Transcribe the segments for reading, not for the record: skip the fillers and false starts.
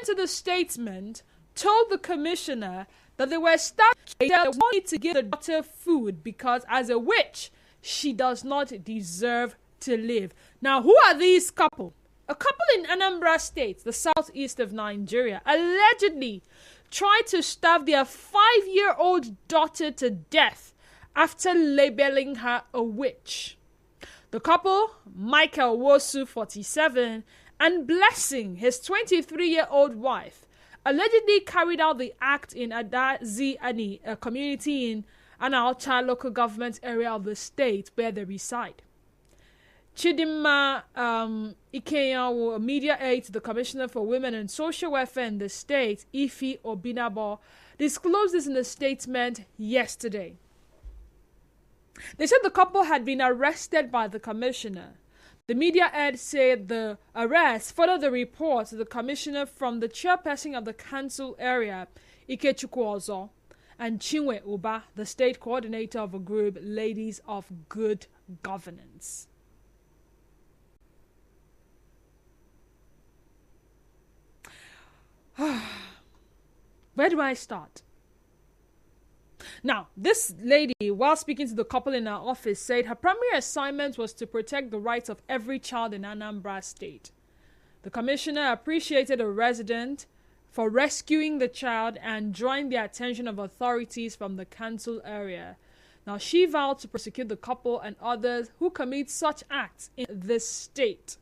to the statement, told the commissioner that they were starting to give the daughter food because as a witch, she does not deserve to live. Now, who are these couple? A couple in Anambra State, the southeast of Nigeria, allegedly tried to starve their 5-year-old daughter to death after labeling her a witch. The couple, Michael Wosu, 47, and Blessing, his 23-year-old wife, allegedly carried out the act in Adazi Ani, a community in Anaucha local government area of the state where they reside. Chidinma Ikeya, a media aide to the Commissioner for Women and Social Welfare in the state, Ifi Obinabo, disclosed this in a statement yesterday. They said the couple had been arrested by the commissioner. The media aide said the arrest followed the report to the commissioner from the chairperson of the council area, Ikechukwu Ozo, and Chinwe Uba, the state coordinator of a group, Ladies of Good Governance. Where do I start? Now, this lady, while speaking to the couple in her office, said her primary assignment was to protect the rights of every child in Anambra State. The commissioner appreciated a resident for rescuing the child and drawing the attention of authorities from the council area. Now, she vowed to prosecute the couple and others who commit such acts in this state.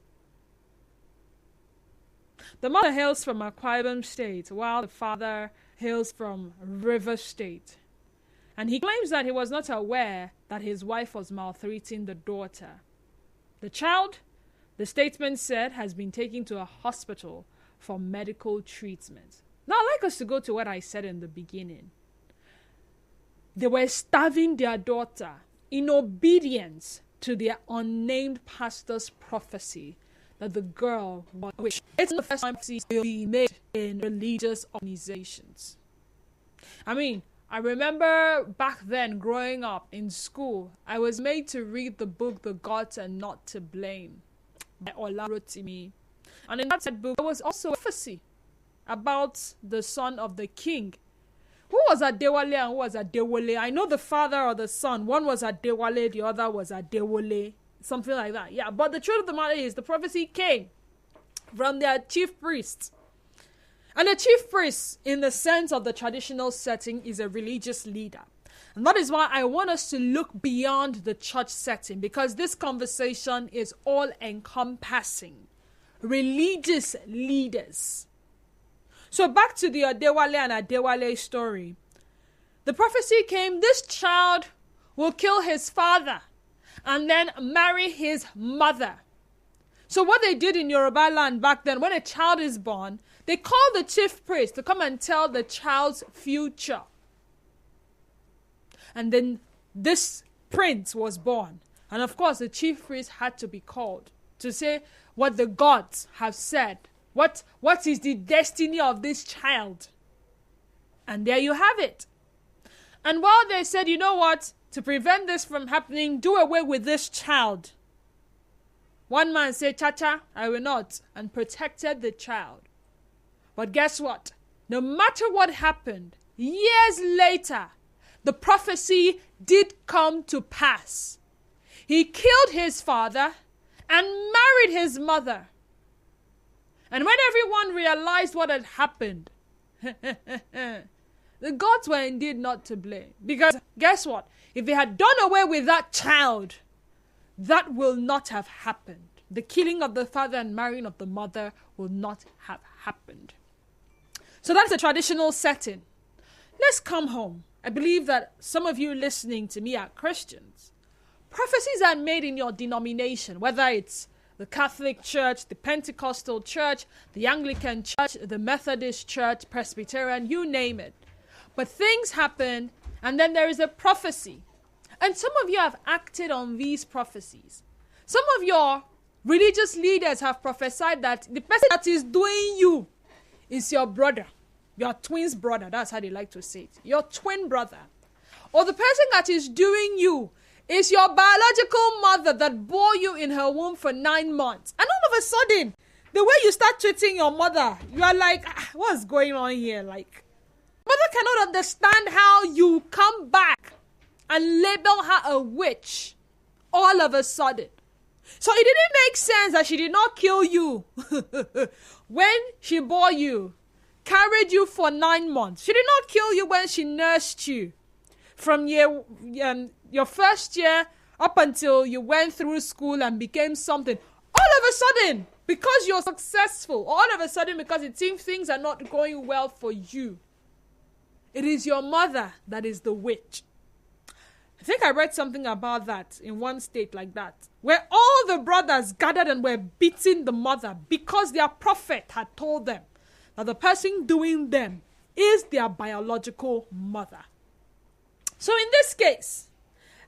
The mother hails from Akwa Ibom State, while the father hails from River State. And he claims that he was not aware that his wife was maltreating the daughter. The child, the statement said, has been taken to a hospital for medical treatment. Now, I'd like us to go to what I said in the beginning. They were starving their daughter in obedience to their unnamed pastor's prophecy that the girl was a witch. It's the first time prophecies will be made in religious organizations. I remember back then growing up in school, I was made to read the book The Gods Are Not to Blame by Olarotimi. And in that book, there was also a prophecy about the son of the king. Who was Adewale and who was Adewole? I know the father or the son. One was Adewale, the other was Adewole. Something like that. Yeah, but the truth of the matter is the prophecy came from their chief priests. And a chief priest, in the sense of the traditional setting, is a religious leader. And that is why I want us to look beyond the church setting, because this conversation is all-encompassing. Religious leaders. So back to the Adewale and Adewale story. The prophecy came, this child will kill his father and then marry his mother. So what they did in Yoruba land back then, when a child is born, they call the chief priest to come and tell the child's future. And then this prince was born. And of course, the chief priest had to be called to say what the gods have said. What is the destiny of this child? And there you have it. And while they said, you know what, to prevent this from happening, do away with this child. One man said, Chacha, I will not, and protected the child. But guess what? No matter what happened, years later, the prophecy did come to pass. He killed his father and married his mother. And when everyone realized what had happened, the gods were indeed not to blame. Because guess what? If they had done away with that child, that will not have happened. The killing of the father and marrying of the mother will not have happened. So that's a traditional setting. Let's come home. I believe that some of you listening to me are Christians. Prophecies are made in your denomination, whether it's the Catholic Church, the Pentecostal Church, the Anglican Church, the Methodist Church, Presbyterian, you name it. But things happen, and then there is a prophecy. And some of you have acted on these prophecies. Some of your religious leaders have prophesied that the person that is doing you is your brother, your twin's brother. That's how they like to say it. Your twin brother. Or the person that is doing you is your biological mother that bore you in her womb for 9 months. And all of a sudden, the way you start treating your mother, you are like, what's going on here? Like, mother cannot understand how you come back and label her a witch all of a sudden. So it didn't make sense that she did not kill you when she bore you, carried you for 9 months. She did not kill you when she nursed you from your first year up until you went through school and became something. All of a sudden, because you're successful, all of a sudden because it seems things are not going well for you, it is your mother that is the witch. I think I read something about that in one state like that, where all the brothers gathered and were beating the mother because their prophet had told them that the person doing them is their biological mother. So in this case,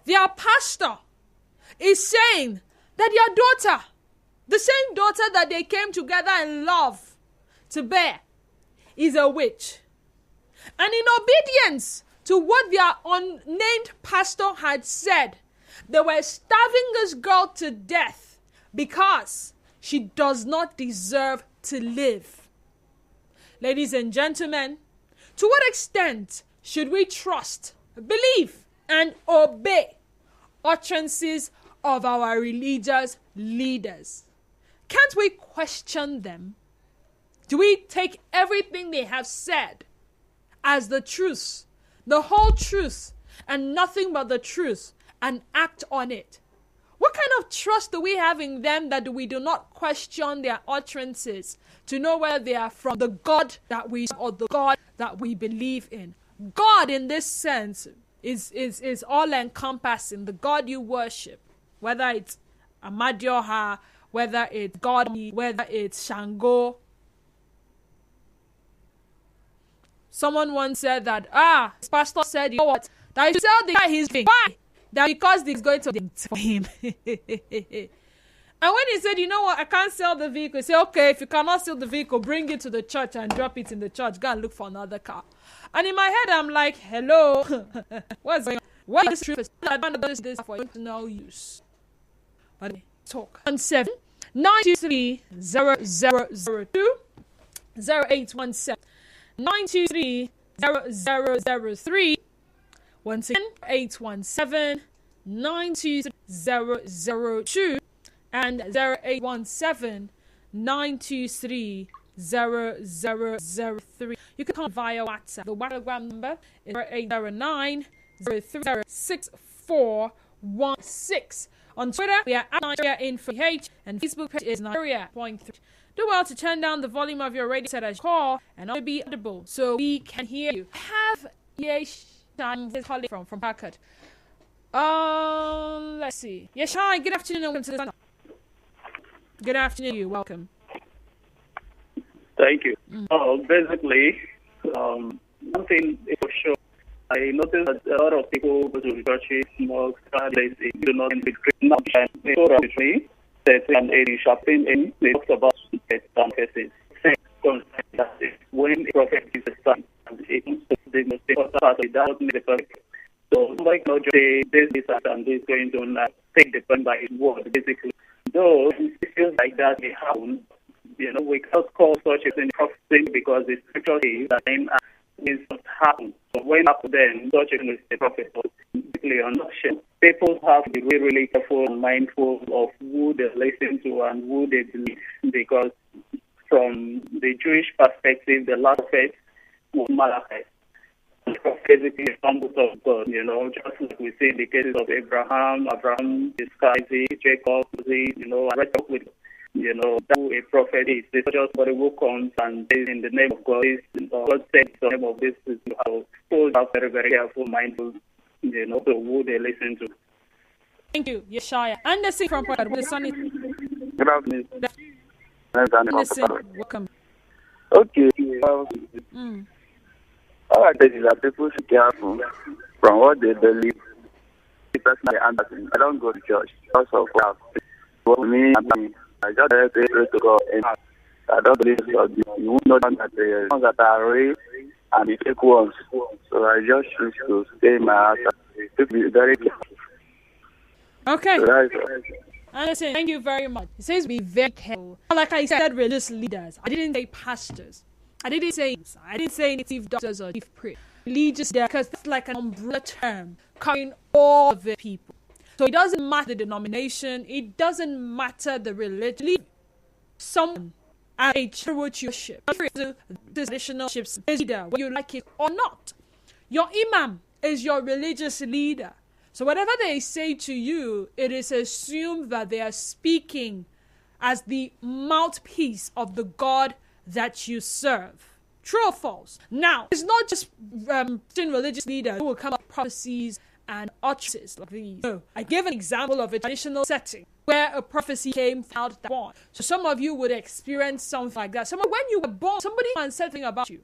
their pastor is saying that their daughter, the same daughter that they came together in love to bear, is a witch. And in obedience to what their unnamed pastor had said, they were starving this girl to death because she does not deserve to live. Ladies and gentlemen, to what extent should we trust, believe, and obey utterances of our religious leaders? Can't we question them? Do we take everything they have said as the truth, the whole truth, and nothing but the truth, and act on it? What kind of trust do we have in them that we do not question their utterances to know whether they are from the God that we serve or the God that we believe in? God in this sense is all encompassing, the God you worship, whether it's Amadioha, whether it's God, whether it's Shango. Someone once said that, his pastor said, you know what, that he should sell the guy his thing. Why? That because he's going to be for him. And when he said, you know what, I can't sell the vehicle, he said, okay, if you cannot sell the vehicle, bring it to the church and drop it in the church. Go and look for another car. And in my head, I'm like, hello, what's going on? What is truth? I don't know this for no use. But talk. 17 923 0002 0817 923 0003. Once again, 817 923 0002 and 0817 923 0003. You can call via WhatsApp. The WhatsApp number is 0809 036 On Twitter, we are at Nigeria Info H, and Facebook page is Nigeria.3. Do well to turn down the volume of your radio set as you call and not be audible so we can hear you. Have Yeshan, his colleague from Packard. Let's see. Yeshan, good afternoon and welcome to the Sun. Good afternoon, you. Welcome. Thank you. Basically, one thing is for sure. I noticed that a lot of people go to churches, mosques, places, do not Christian and a shopping and they talk about some cases. When a prophet is a son, and it comes to the most important part of that, the perfect. So, like, not just say this and this going to take the pen by his word, basically. Though it feels like that may happen, we cannot call such a thing prophecy because the scripture says that time is not happen. So when happen, then such a thing is a prophet. But basically, on action, people have to be really, really careful and mindful of who they listen to and who they believe, because from the Jewish perspective, the last prophet was Malachi. Basically, the humble of God, just like we see in the cases of Abraham, Isaac, Jacob, I talk with, that a prophet is. It's just somebody who comes and says in the name of God, God said the name of this is how. So are very, very careful, mindful, to who they listen to. Thank you, Yeshaya. Anderson from Packard. Good afternoon. Anderson, welcome. Okay. All I say is that people should be careful from what they believe. Personally, I don't go to church because of what for me, I just pray to God and I don't believe God. You won't know that the ones that are real and the fake ones. So I just choose to stay in my house and to be very careful. Okay. So Listen, thank you very much. It says be very careful. Like I said, religious leaders. I didn't say pastors. I didn't say native doctors or chief priests. Religious leaders, because that's like an umbrella term covering all of the people. So it doesn't matter the denomination. It doesn't matter the religion. Someone at a church which you worship, traditional leader, whether you like it or not. Your imam is your religious leader. So whatever they say to you, it is assumed that they are speaking as the mouthpiece of the God that you serve. True or false? Now, it's not just religious leaders who will come up with prophecies and utterances like these. No, I give an example of a traditional setting where a prophecy came out that born. So some of you would experience something like that. When you were born, somebody said something about you.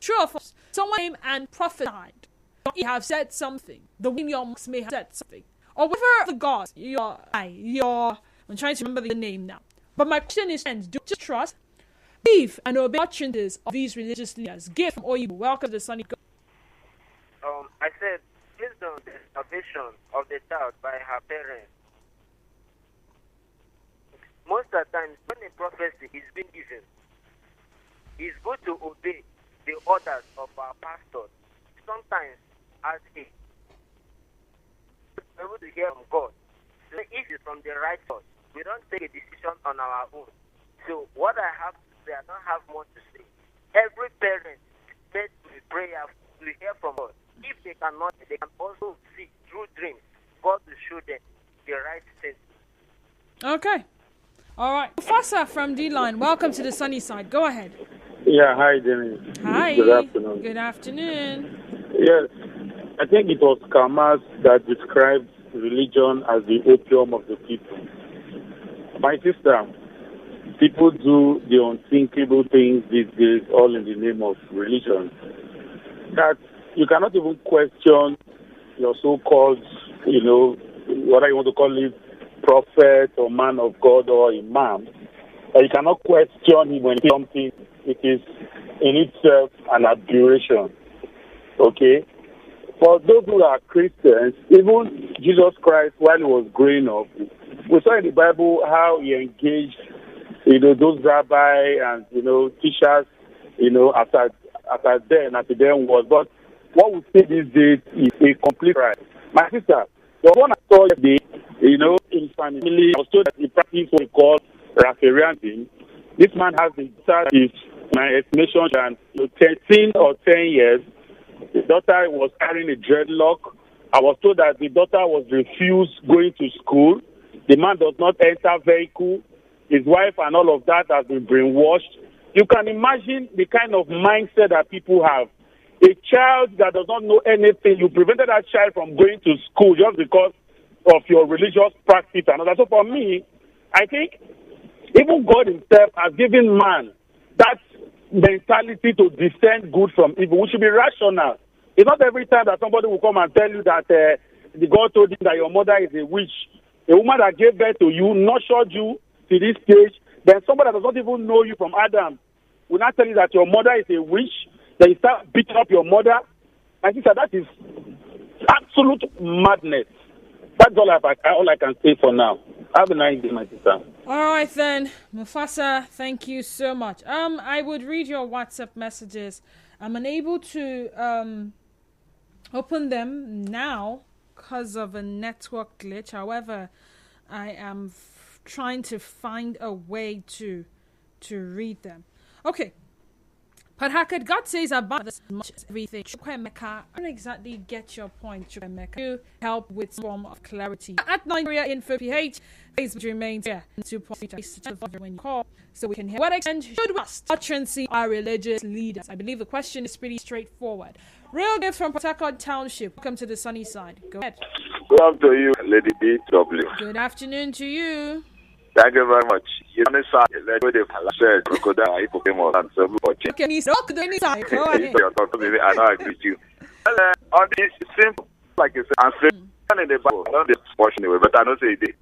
True or false? Someone came and prophesied. You have said something. The wind your monks may have said something. Or whatever the gods, I'm trying to remember the name now. But my question is, do you just trust, believe, and obey utterances of these religious leaders? Give from Oyibo. Welcome to the Sunny God. I said, based on the salvation of the child by her parents, most of the time, when a prophecy is being given, it's good to obey the orders of our pastors. Sometimes, as a able to hear from God, so if it's from the right source, we don't take a decision on our own. So what I have to say, I don't have much to say. Every parent needs to pray to hear from God. If they cannot, they can also see through dreams. God will show them the right sense. Okay. All right. Mufasa from D-Line, welcome to the Sunny Side. Go ahead. Yeah, hi, Dennis. Hi. Good afternoon. Good afternoon. Yes, I think it was Kamas that described religion as the opium of the people. My sister, people do the unthinkable things these days, all in the name of religion, that you cannot even question your so-called, whether you want to call it prophet or man of God or imam. You cannot question him when something it is in itself an aberration. Okay? For those who are Christians, even Jesus Christ, while he was growing up, we saw in the Bible how he engaged, those rabbi and, teachers, at the then was. But what we see these days is a complete right. My sister, the one I saw yesterday, in family, I was told that he practiced what we call Rafarianism. This man has the daughter is, my estimation, and 13 or 10 years. The daughter was carrying a dreadlock. I was told that the daughter was refused going to school. The man does not enter vehicle. His wife and all of that has been brainwashed. You can imagine the kind of mindset that people have. A child that does not know anything, you prevented that child from going to school just because of your religious practice and all that. So for me, I think even God himself has given man that mentality to discern good from evil. We should be rational. It's not every time that somebody will come and tell you that the God told you that your mother is a witch. A woman that gave birth to you, nurtured you to this stage, then somebody that does not even know you from Adam will not tell you that your mother is a witch. Then you start beating up your mother. And sister, that is absolute madness. That's all I can say for now. Have a nice day, my sister. All right then, Mufasa, thank you so much. I would read your WhatsApp messages. I'm unable to open them now because of a network glitch. However, I am trying to find a way to read them. Okay. But Hackett, God says about this much as everything. Chukwemeka, I don't exactly get your point, Chukwemeka. You help with some form of clarity. At Nigeria Info PH, Facebook remains here. 2.3 when you call, so we can hear. What extent should we trust utterances our religious leaders? I believe the question is pretty straightforward. Real gift from Port Harcourt Township. Welcome to the Sunny Side. Go ahead. Good afternoon to you, Lady B.W. Good afternoon to you. Thank you very much. You understand? Let's go to the crocodile, hippopotamus, and so forth. Okay, Go ahead. I don't agree with you. On this, it's simple, like you said, and straight in the Bible. I don't watch anyway, but I don't say it.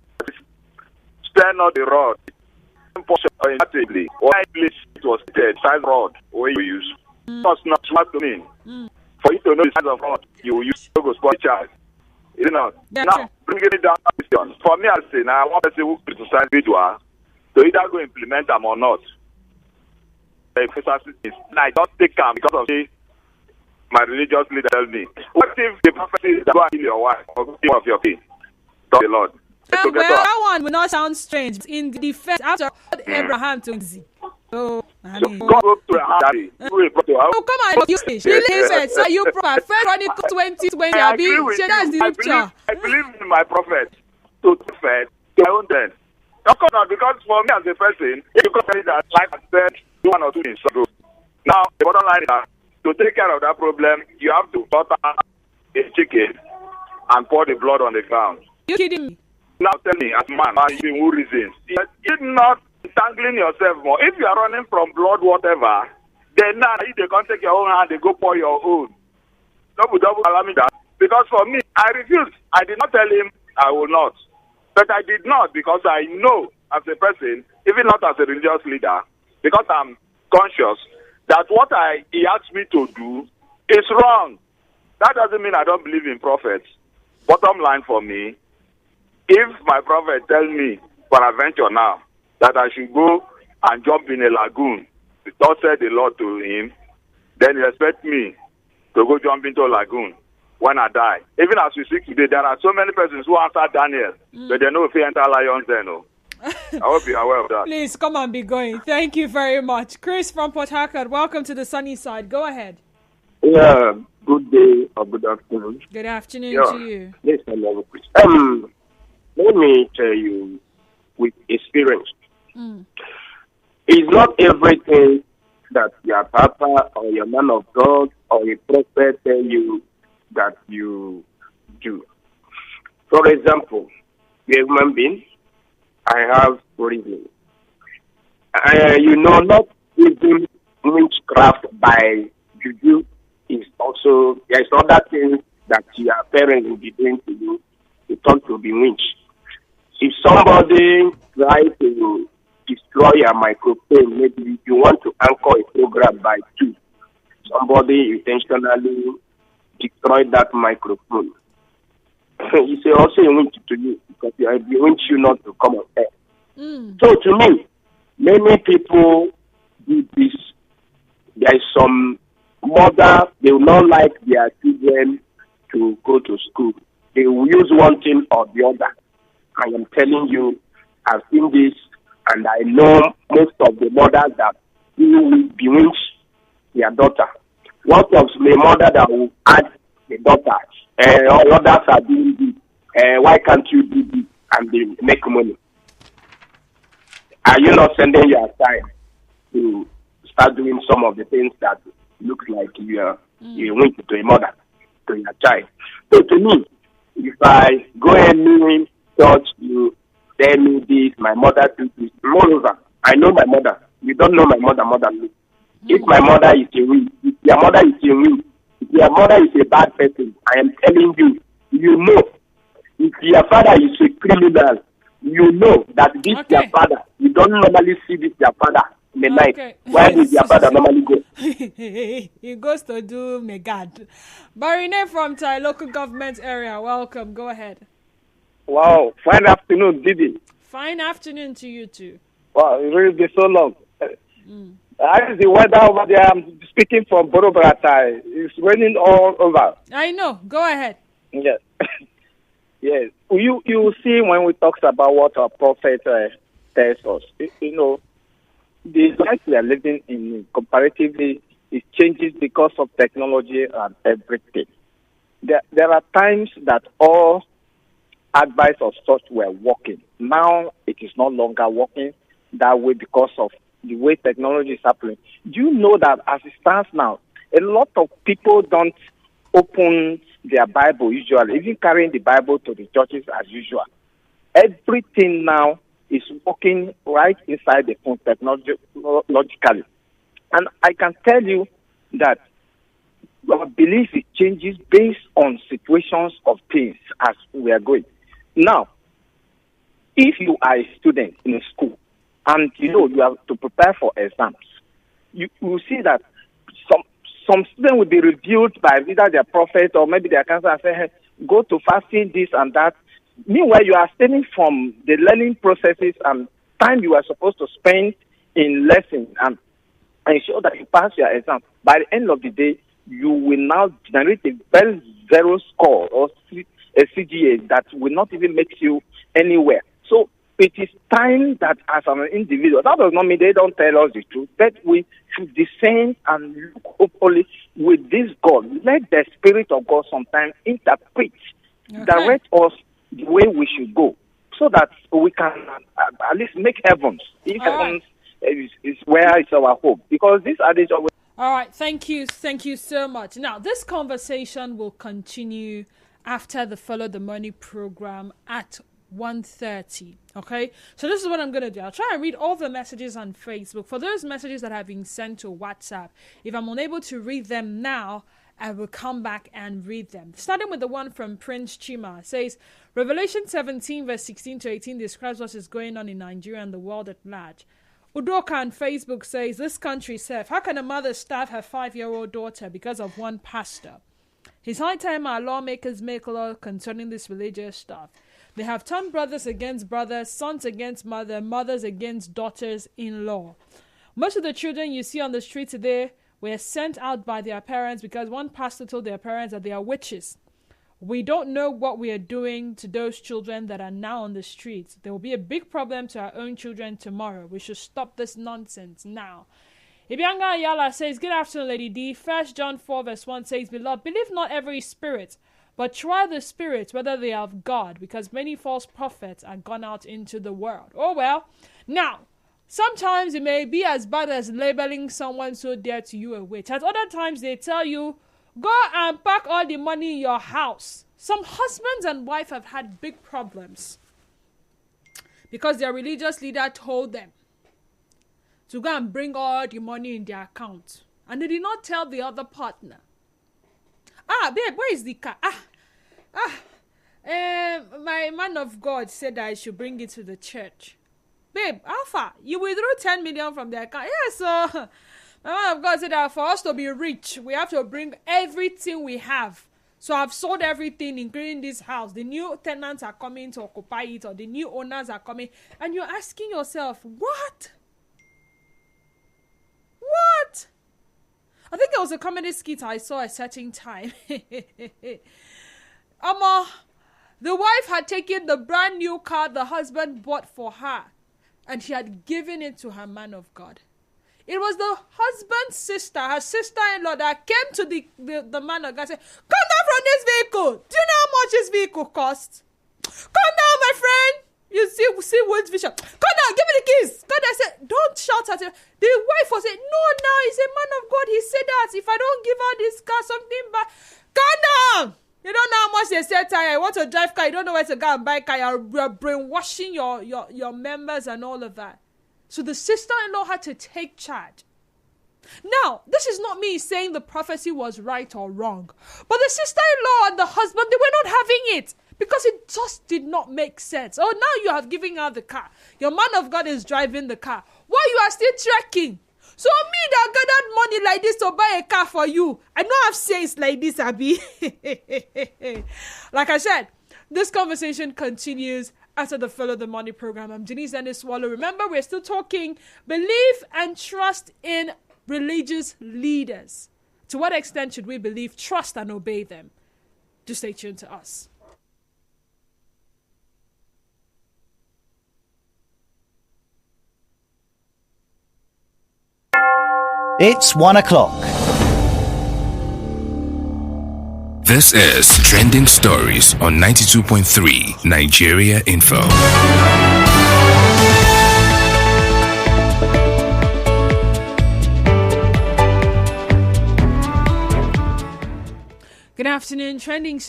Stand on the rod. Impossibly, why place it was dead, size rod, where you use. That's not smart to mean. For you to know the size of rod, you will use to go spot child. You know. Yeah, Now, true. bringing it down to question. For me, I say now, one person who criticize individual to either go implement them or not. And I don't take them because of my religious leader tell me. What if the prophet says go and kill your wife or kill one of your kids? Tell the Lord. Well, that one will not sound strange. In the defense, after all, Abraham to easy. So, I mean, God go to a house. oh, come on, you really so you prophet. First Chronicle 2020. I agree with you. That's the scripture. I believe in my prophet to prophet to my own end. Of course not, because for me as a person, if you can tell me that life has said do one or two things. So now the bottom line is that to take care of that problem, you have to slaughter a chicken and pour the blood on the ground. You kidding me? Now tell me, as man, who reasons? You're not entangling yourself more. If you are running from blood, whatever, then now if they can't take your own hand, they go pour your own. Double allow me that. Because for me, I refused. I did not tell him I will not. But I did not because I know as a person, even not as a religious leader, because I'm conscious that what he asked me to do is wrong. That doesn't mean I don't believe in prophets. Bottom line for me, if my prophet tell me for adventure now that I should go and jump in a lagoon, thus said the Lord to him, then he expect me to go jump into a lagoon when I die. Even as we speak today, there are so many persons who answer Daniel, but they know if he enter lions then. No. I hope you're aware of that. Please, come on, be going. Thank you very much. Chris from Port Harcourt, welcome to the sunny side. Go ahead. Yeah, good day or good afternoon. Good afternoon to you. Yes, I love it. Let me tell you with experience. It's not everything that your papa or your man of God or a prophet tell you that you do. For example, you're a human being. I have reason. Not using witchcraft by juju is also, there's other things that your parents will be doing to you. You turn to be witch. If somebody tries to destroy your microphone, maybe you want to anchor a program by two, somebody intentionally destroyed that microphone. You say also a witch to you because you want you not to come on air. So to me, many people do this. There is some mother, they will not like their children to go to school. They will use one thing or the other. I am telling you, I've seen this, and I know most of the mothers that will bewitch their daughter. What of the mother that will add the daughter? All others are doing this. Why can't you do this? And they make money. Are you not sending your child to start doing some of the things that looks like you went to a mother, to your child? So to me, if I go any church, you tell me this, my mother did this. Moreover, I know my mother. You don't know my mother more than me. If my mother is a witch, if your mother is a witch, if your mother is a bad person, I am telling you, you know. If your father is a criminal, you know that this your father. You don't normally see this your father in the night. Where does your father normally go? He goes to do Megad. Barine from Thai local government area, welcome. Go ahead. Wow, fine afternoon, Didi. Fine afternoon to you too. Wow, it really been so long. How is the weather over there? I'm speaking from Borobratai. It's raining all over. I know. Go ahead. Yes. Yes. You see when we talk about what our prophet tells us, the life we are living in comparatively, it changes because of technology and everything. There are times that all advice of such were working. Now it is no longer working that way because of the way technology is happening. Do you know that as it stands now, a lot of people don't open their Bible usually, even carrying the Bible to the churches as usual. Everything now is working right inside the phone technologically. And I can tell you that our belief changes based on situations of things as we are going. Now, if you are a student in a school and you have to prepare for exams, you will see that some students will be reviewed by either their prophet or maybe their counselor and say, hey, go to fasting, this and that. Meanwhile, you are staying from the learning processes and time you are supposed to spend in lesson and ensure that you pass your exam. By the end of the day, you will now generate a very zero score or a CGA that will not even make you anywhere. So it is time that as an individual, that does not mean they don't tell us the truth, but we should descend and look hopefully with this God. Let the Spirit of God sometimes interpret, direct us the way we should go, so that we can at least make heavens. If heavens is where is our hope, because these are the always. All right, thank you so much. Now, this conversation will continue after the Follow the Money program at 1:30. Okay, so this is what I'm going to do. I'll try and read all the messages on Facebook. For those messages that have been sent to WhatsApp, if I'm unable to read them now, I will come back and read them. Starting with the one from Prince Chima. It says, Revelation 17 verse 16 to 18 describes what is going on in Nigeria and the world at large. Udoka on Facebook says, this country safe. How can a mother starve her 5-year-old daughter because of one pastor? It's high time our lawmakers make law concerning this religious stuff. They have turned brothers against brothers, sons against mother, mothers against daughters-in-law. Most of the children you see on the street today were sent out by their parents because one pastor told their parents that they are witches. We don't know what we are doing to those children that are now on the streets. There will be a big problem to our own children tomorrow. We should stop this nonsense now. Ibianga Ayala says, good afternoon, Lady D. 1 John 4 verse 1 says, Beloved, believe not every spirit, but try the spirits, whether they are of God, because many false prophets are gone out into the world. Oh well. Now, sometimes it may be as bad as labeling someone so dear to you a witch. At other times they tell you, go and pack all the money in your house. Some husbands and wives have had big problems because their religious leader told them to go and bring all the money in their account. And they did not tell the other partner. Babe, where is the car? My man of God said that I should bring it to the church. Babe, Alpha, you withdrew 10 million from the account. Yeah, so my man of God said that for us to be rich, we have to bring everything we have. So I've sold everything, including this house. The new tenants are coming to occupy it, or the new owners are coming. And you're asking yourself, what? What? I think it was a comedy skit I saw at a certain time. The wife had taken the brand new car the husband bought for her, and she had given it to her man of God. It was the husband's sister, her sister-in-law, that came to the man of God and said, come down from this vehicle. Do you know how much this vehicle costs? Come down, my friend. You see World Vision. Come down, give me the keys. God, I said, don't shout at him. The wife was saying, no, he's a man of God. He said that if I don't give her this car, something bad. Come down. You don't know how much they sell tire. You want to drive car, you don't know where to go and buy car. You're brainwashing your members and all of that. So the sister-in-law had to take charge. Now, this is not me saying the prophecy was right or wrong. But the sister-in-law and the husband, they were not having it. Because it just did not make sense. Oh, now you have given her the car. Your man of God is driving the car. Why you are still trekking? So me that gathered money like this to buy a car for you, I don't have sense like this, Abby. Like I said, this conversation continues after the Follow the Money program. I'm Denise Dennis Swallow. Remember, we're still talking belief and trust in religious leaders. To what extent should we believe, trust, and obey them? Just stay tuned to us. It's 1 o'clock. This is Trending Stories on 92.3 Nigeria Info. Good afternoon, Trending